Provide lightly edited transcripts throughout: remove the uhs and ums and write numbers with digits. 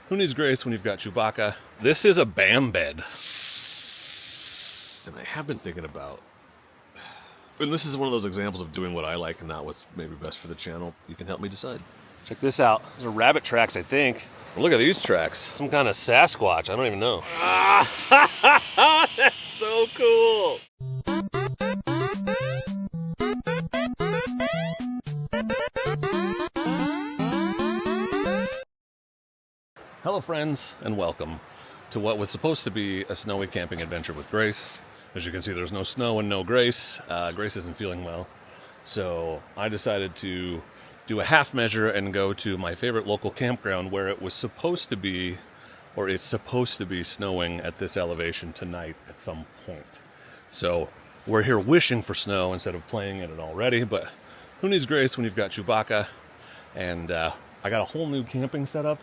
Who needs grace when you've got Chewbacca? This is a BAM bed. And I have been thinking about, and this is one of those examples of doing what I like and not what's maybe best for the channel. You can help me decide. Check this out. Those are rabbit tracks, I think. Well, look at these tracks. Some kind of Sasquatch. I don't even know. That's so cool. Hello friends, and welcome to what was supposed to be a snowy camping adventure with Grace. As you can see, there's no snow and no Grace. Grace isn't feeling well. So I decided to do a half measure and go to my favorite local campground where it was supposed to be, or it's supposed to be snowing at this elevation tonight at some point. So we're here wishing for snow instead of playing in it already, but who needs Grace when you've got Chewbacca? And I got a whole new camping setup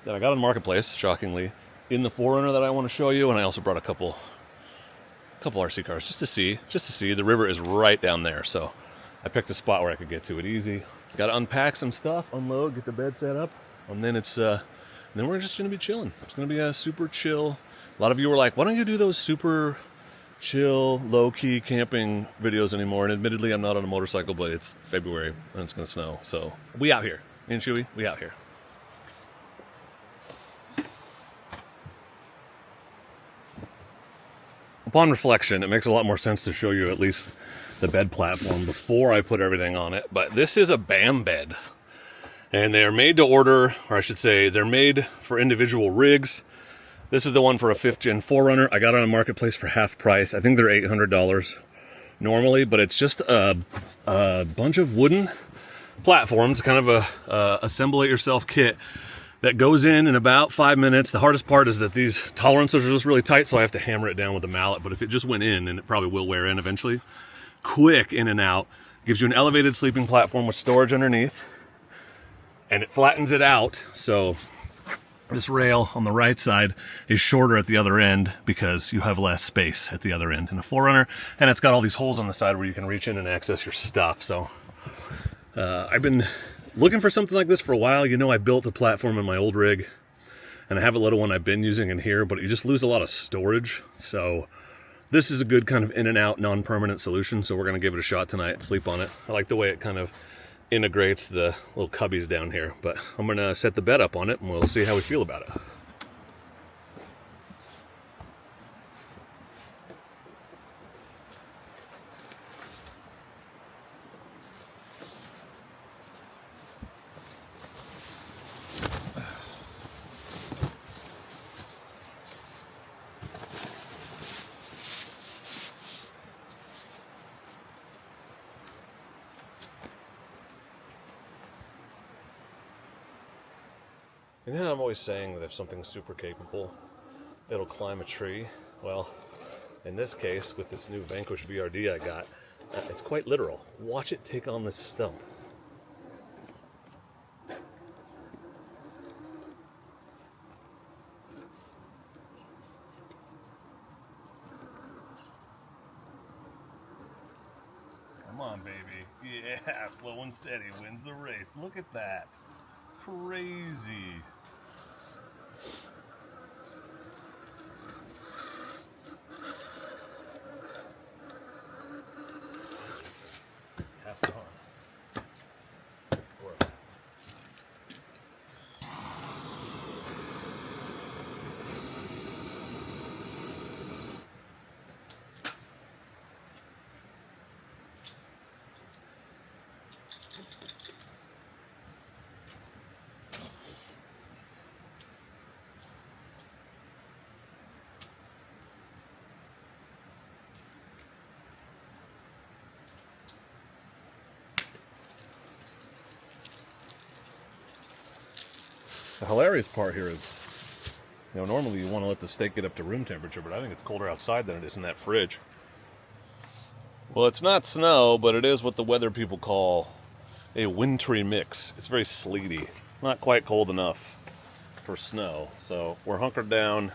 that I got on Marketplace, shockingly, in the 4Runner that I want to show you, and I also brought a couple RC cars just to see. The river is right down there, so I picked a spot where I could get to it easy. Got to unpack some stuff, unload, get the bed set up, and then then we're just going to be chilling. It's going to be a super chill. A lot of you were like, why don't you do those super chill, low-key camping videos anymore? And admittedly, I'm not on a motorcycle, but it's February and it's going to snow, so we out here. Me and Chewy, we out here. Upon reflection, it makes a lot more sense to show you at least the bed platform before I put everything on it. But this is a BAM bed. And they're made to order, or I should say, they're made for individual rigs. This is the one for a 5th gen 4Runner. I got it on Marketplace for half price. I think they're $800 normally, but it's just a bunch of wooden platforms, kind of a assemble it yourself kit that goes in about 5 minutes. The hardest part is that these tolerances are just really tight, so I have to hammer it down with a mallet. But if it just went in, and it probably will wear in eventually, quick in and out. Gives you an elevated sleeping platform with storage underneath, and it flattens it out. So this rail on the right side is shorter at the other end because you have less space at the other end in a 4Runner. And it's got all these holes on the side where you can reach in and access your stuff. So I've been looking for something like this for a while. You know, I built a platform in my old rig, and I have a little one I've been using in here, but you just lose a lot of storage. So this is a good kind of in and out, non-permanent solution. So we're going to give it a shot tonight, sleep on it. I like the way it kind of integrates the little cubbies down here, but I'm going to set the bed up on it and we'll see how we feel about it. You know, I'm always saying that if something's super capable, it'll climb a tree. Well, in this case, with this new Vanquish VRD I got, it's quite literal. Watch it take on this stump. Come on, baby. Yeah, slow and steady wins the race. Look at that. Crazy. Half gone. The hilarious part here is, you know, normally you want to let the steak get up to room temperature, but I think it's colder outside than it is in that fridge. Well, it's not snow, but it is what the weather people call a wintry mix. It's very sleety, not quite cold enough for snow. So we're hunkered down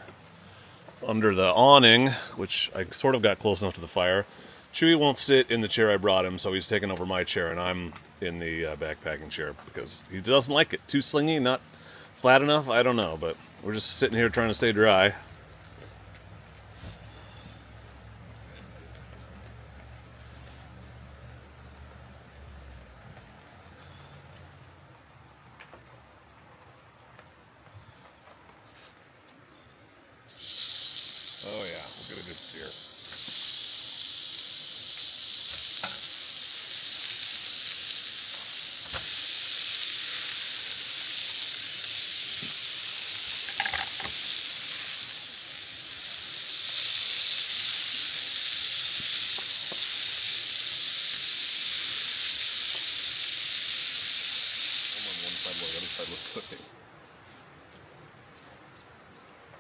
under the awning, which I sort of got close enough to the fire. Chewy won't sit in the chair I brought him, so he's taking over my chair, and I'm in the backpacking chair because he doesn't like it. Too slingy, not Flat enough? I don't know, but we're just sitting here trying to stay dry. Oh yeah, we'll get a good steer.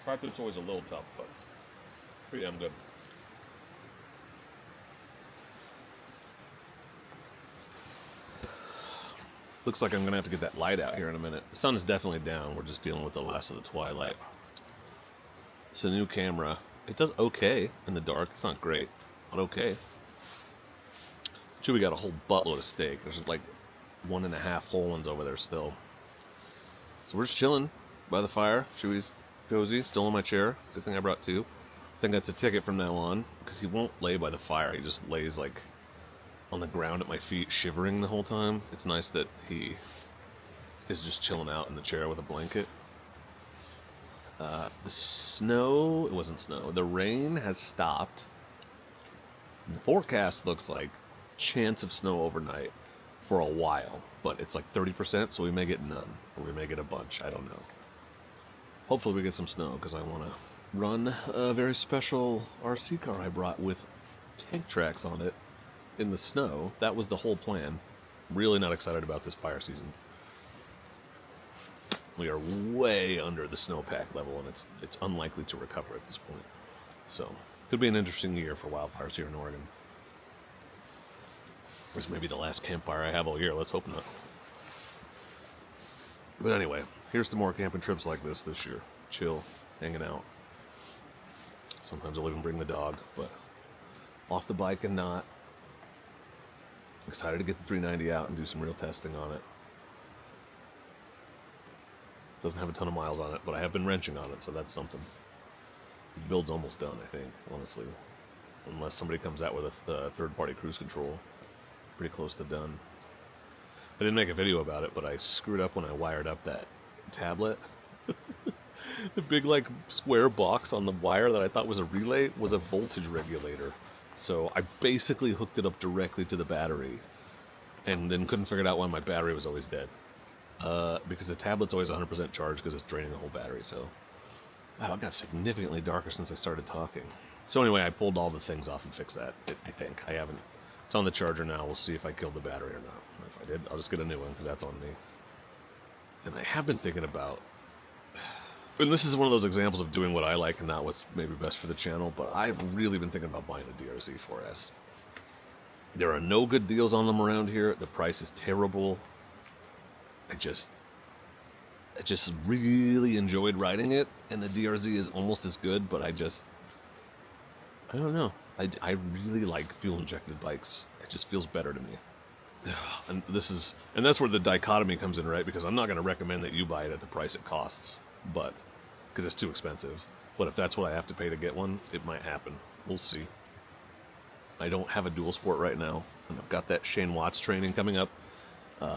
Tri-tip's always a little tough, but pretty damn good. Looks like I'm going to have to get that light out here in a minute. The sun is definitely down. We're just dealing with the last of the twilight. It's a new camera. It does okay in the dark. It's not great, but okay. Chewie got a whole buttload of steak. There's like 1.5 whole ones over there still. So we're just chilling by the fire. Chewie's cozy, still in my chair. Good thing I brought two. I think that's a ticket from now on, because he won't lay by the fire. He just lays like on the ground at my feet, shivering the whole time. It's nice that he is just chilling out in the chair with a blanket. The snow, it wasn't snow, the rain has stopped. The forecast looks like chance of snow overnight for a while, but it's like 30%, so we may get none, or we may get a bunch, I don't know. Hopefully we get some snow, because I want to run a very special RC car I brought with tank tracks on it in the snow. That was the whole plan. Really not excited about this fire season. We are way under the snowpack level, and it's unlikely to recover at this point. So, could be an interesting year for wildfires here in Oregon. This may be the last campfire I have all year. Let's hope not. But anyway, here's to more camping trips like this year. Chill, hanging out. Sometimes I'll even bring the dog, but off the bike and not. Excited to get the 390 out and do some real testing on it. Doesn't have a ton of miles on it, but I have been wrenching on it, so that's something. The build's almost done, I think, honestly. Unless somebody comes out with a third-party cruise control. Pretty close to done. I didn't make a video about it, but I screwed up when I wired up that tablet. The big, like, square box on the wire that I thought was a relay was a voltage regulator. So I basically hooked it up directly to the battery, and then couldn't figure out why my battery was always dead. Because the tablet's always 100% charged because it's draining the whole battery, so... Wow, it got significantly darker since I started talking. So anyway, I pulled all the things off and fixed that, I think. I haven't... It's on the charger now. We'll see if I killed the battery or not. If I did, I'll just get a new one, because that's on me. And I have been thinking about... And this is one of those examples of doing what I like and not what's maybe best for the channel, but I've really been thinking about buying a DRZ 4S. There are no good deals on them around here. The price is terrible. I just really enjoyed riding it, and the DRZ is almost as good, but I don't know. I really like fuel-injected bikes. It just feels better to me. And that's where the dichotomy comes in, right? Because I'm not going to recommend that you buy it at the price it costs, but because it's too expensive. But if that's what I have to pay to get one, it might happen. We'll see. I don't have a dual sport right now, and I've got that Shane Watts training coming up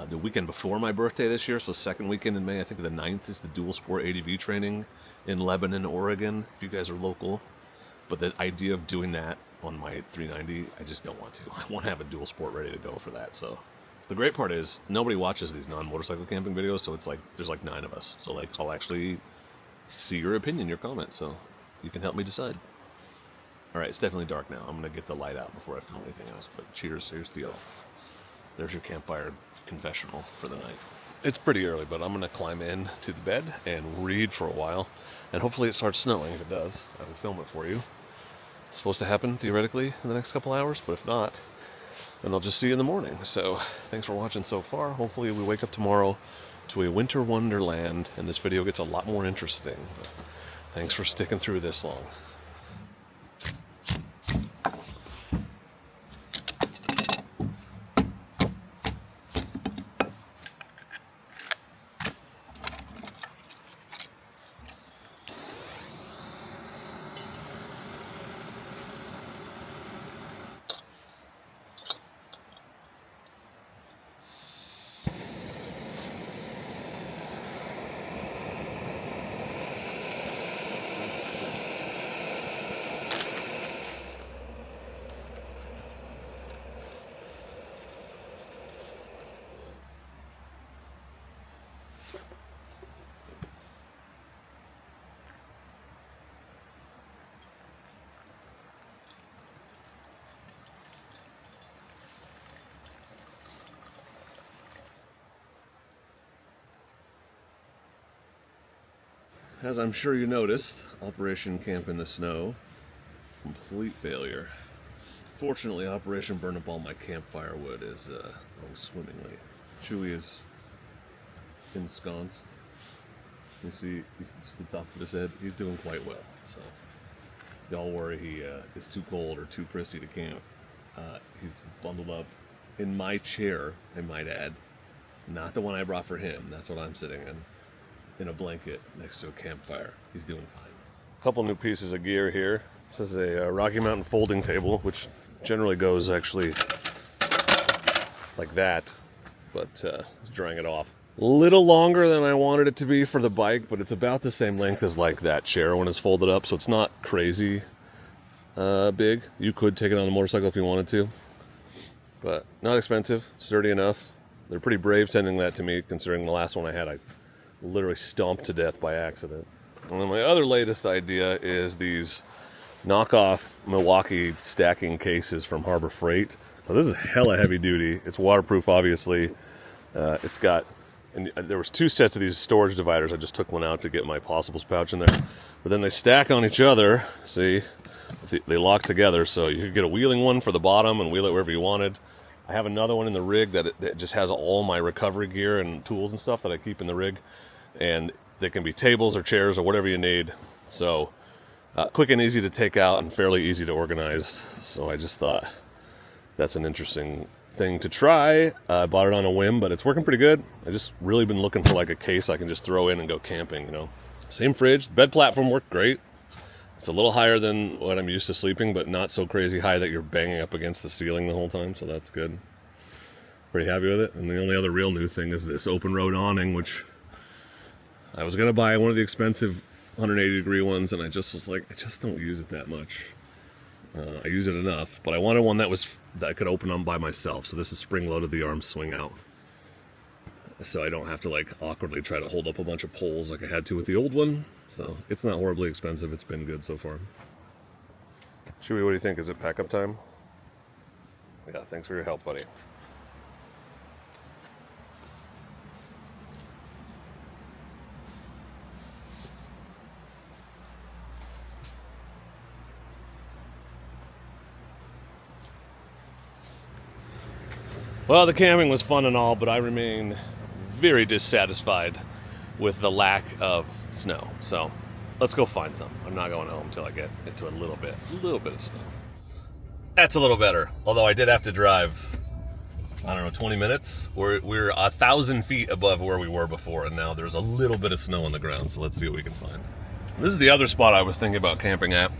the weekend before my birthday this year, so second weekend in May. I think the 9th is the dual sport ADV training in Lebanon, Oregon, if you guys are local. But the idea of doing that on my 390, I just don't want to. I want to have a dual sport ready to go for that. So the great part is nobody watches these non-motorcycle camping videos, so it's like there's like 9 of us. So like I'll actually see your opinion, your comments, so you can help me decide. All right, it's definitely dark now. I'm gonna get the light out before I film anything else. But cheers, here's to y'all. There's your campfire confessional for the night. It's pretty early, but I'm gonna climb in to the bed and read for a while, and hopefully it starts snowing. If it does, I will film it for you. It's supposed to happen theoretically in the next couple hours, but if not, then I'll just see you in the morning. So thanks for watching so far. Hopefully we wake up tomorrow to a winter wonderland, and this video gets a lot more interesting. But thanks for sticking through this long. as I'm sure you noticed, Operation Camp in the Snow, complete failure. Fortunately, Operation Burn Up All My Campfire Wood is going swimmingly. Chewie is ensconced. You see just the top of his head. He's doing quite well. So don't worry he is too cold or too prissy to camp. He's bundled up in my chair, I might add. Not the one I brought for him. That's what I'm sitting in a blanket next to a campfire. He's doing fine. A couple new pieces of gear here. This is a Rocky Mountain folding table, which generally goes actually like that, but drying it off. A little longer than I wanted it to be for the bike, but it's about the same length as like that chair when it's folded up, so it's not crazy big. You could take it on a motorcycle if you wanted to, but not expensive, sturdy enough. They're pretty brave sending that to me, considering the last one I had I literally stomped to death by accident. And then my other latest idea is these knockoff Milwaukee stacking cases from Harbor Freight. So this is hella heavy duty. It's waterproof, obviously. It's got, and there was 2 sets of these storage dividers. I just took one out to get my possibles pouch in there. But then they stack on each other. See, they lock together, so you could get a wheeling one for the bottom and wheel it wherever you wanted. I have another one in the rig that just has all my recovery gear and tools and stuff that I keep in the rig. And they can be tables or chairs or whatever you need. So quick and easy to take out and fairly easy to organize. So I just thought that's an interesting thing to try. I bought it on a whim, but it's working pretty good. I just really been looking for like a case I can just throw in and go camping, you know. Same fridge. The bed platform worked great. It's a little higher than what I'm used to sleeping, but not so crazy high that you're banging up against the ceiling the whole time, so that's good. Pretty happy with it. And the only other real new thing is this open road awning, which I was going to buy one of the expensive 180-degree ones, and I just was like, I just don't use it that much. I use it enough, but I wanted one that I could open on by myself. So this is spring-loaded, the arms swing out. So I don't have to like awkwardly try to hold up a bunch of poles like I had to with the old one. So it's not horribly expensive. It's been good so far. Chewie, what do you think? Is it pack-up time? Yeah, thanks for your help, buddy. Well, the camping was fun and all, but I remain very dissatisfied with the lack of snow. So let's go find some. I'm not going home until I get into a little bit of snow. That's a little better. Although I did have to drive, I don't know, 20 minutes. We're 1,000 feet above where we were before, and now there's a little bit of snow on the ground. So let's see what we can find. This is the other spot I was thinking about camping at.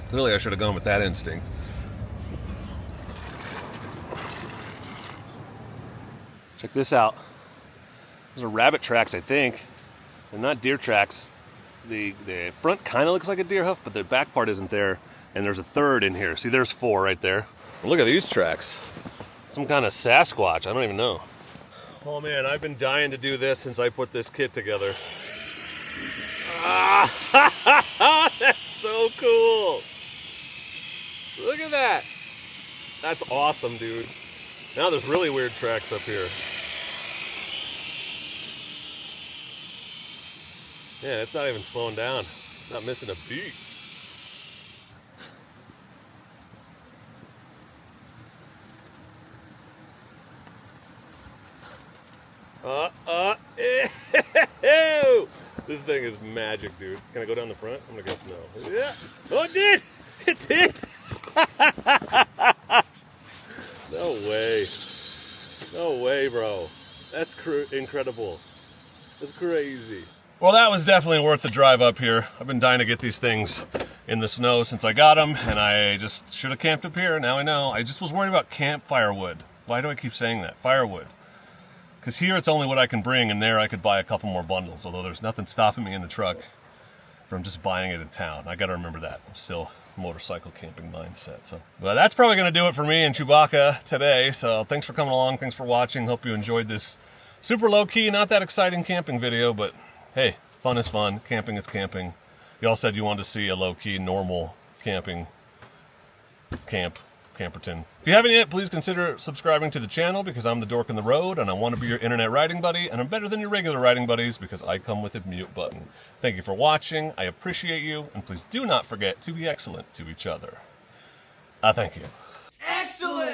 Clearly I should have gone with that instinct. Check this out. Those are rabbit tracks, I think. They're not deer tracks. The front kind of looks like a deer hoof, but the back part isn't there. And there's a third in here. See, there's 4 right there. Well, look at these tracks. Some kind of Sasquatch. I don't even know. Oh man, I've been dying to do this since I put this kit together. Ah, that's so cool. Look at that. That's awesome, dude. Now there's really weird tracks up here. Yeah, it's not even slowing down. It's not missing a beat. This thing is magic, dude. Can I go down the front? I'm gonna guess no. Yeah. Oh, it did! It did! No way. No way, bro. That's incredible. That's crazy. Well, that was definitely worth the drive up here. I've been dying to get these things in the snow since I got them, and I just should have camped up here. Now I know. I just was worried about campfire wood. Why do I keep saying that? Firewood. Because here it's only what I can bring, and there I could buy a couple more bundles, although there's nothing stopping me in the truck from just buying it in town. I got to remember that. I'm still motorcycle camping mindset. So, well, that's probably going to do it for me and Chewbacca today. So thanks for coming along. Thanks for watching. Hope you enjoyed this super low-key, not that exciting camping video, but hey, fun is fun. Camping is camping. Y'all said you wanted to see a low-key, normal camping camp. Camperton. If you haven't yet, please consider subscribing to the channel because I'm the dork in the road and I want to be your internet riding buddy, and I'm better than your regular riding buddies because I come with a mute button. Thank you for watching. I appreciate you, and please do not forget to be excellent to each other. Thank you. Excellent!